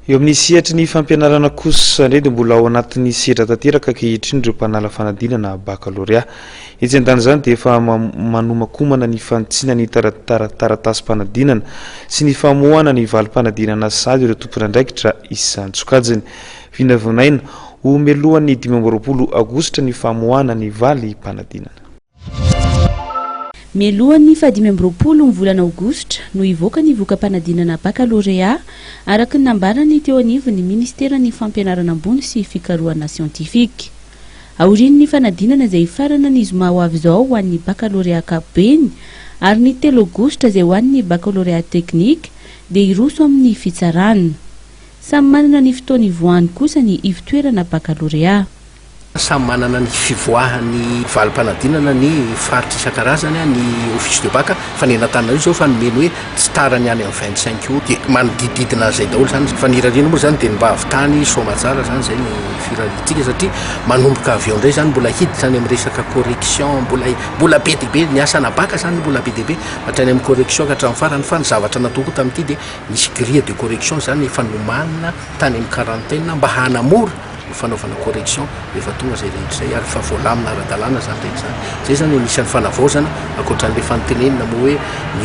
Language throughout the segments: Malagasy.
eo amin'ny sehatra ny fampianarana kosa indray dia mbola ao anatin'ny sehatra tanteraka ankehitriny ireo mpanala fanadinana baccalauréat. Etsy an-tany izany dia efa manomakomana ny fanitsina ny taratasy-panadinana sy ny famoahana ny valim-panadinana sady ireo tompon'andraikitra isan-tsokajiny. Vinavinaina ho melohan'ny 20 aogositra ny famoahana ny valim-panadinana. Melohan'ny 20 ny volana aogositra no ivoaka ny voka-panadinana baccalauréat araka ny nambarany teo anivon'ny ministeran'ny fampianarana ambony sy fikarohana siantifika. Aorian'ny fanadinana izay farana ny zoma ho avy izao ho an'ny baccalauréat ankapobeny ary ny 3 aogositra izay ho an'ny baccalauréat teknika dia iroso amin'ny fitsarana. Samy manana ny fotoany ivoahany kosa ny ivitoerana baccalauréat. Samy manana ny fivoahany valim-panadinana ny faritra isan-karazany ny office de bac fa ny Antananarivo zao fa nomeny hoe tsy tara ny any amin'ny 25 août dia manodididina izay daholo zany fa ny rarina moa zany dia mba avitany somatsara zany zay ny firaritsika satria manomboka avy eo indray zany mbola hiditra any amin'ny resaka correction mbola be dia be ny asana baka zany mbola be dia be hatrany amin'ny correction ka hatramin'ny farany fa ny zavatra natoko tamin'ity dia misy grille de correction zany efa nomanina tany amin'ny quarantaine mba hanamora fanaovana correction rehefa tonga zay rehetra zay ary fa voalamina ara-dalàna zany rehetra zany zay zany misy any fanavaozana ankoatran'le fanontenenina moa hoe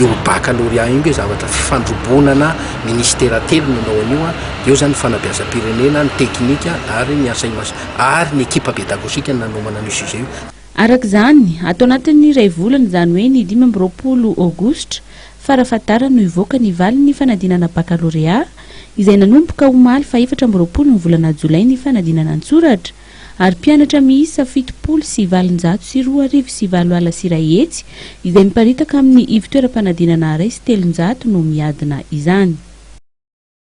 io baccalauréat io zavatra fifandrobonana ministera telo nanao an'io eo zany fanabeazam-pirenena ny teknika ary ny enseignement ary ny équipe pédagogique nanomana an'io sujet io. Araka izany atao anatin'ny iray volana izany hoe ny 20 aogositra farafahatarana no ivoaka ny valin'ny fanadinana baccalauréat izay nanomboka omaly fa 14 ny volana jolay ny fanadinana antsoratra ary mpianatra miisa 70 sy 709 ala sy iray hetsy izay miparitaka amin'ny ivitoeram-panadinana iray sy 300 no miadina izany.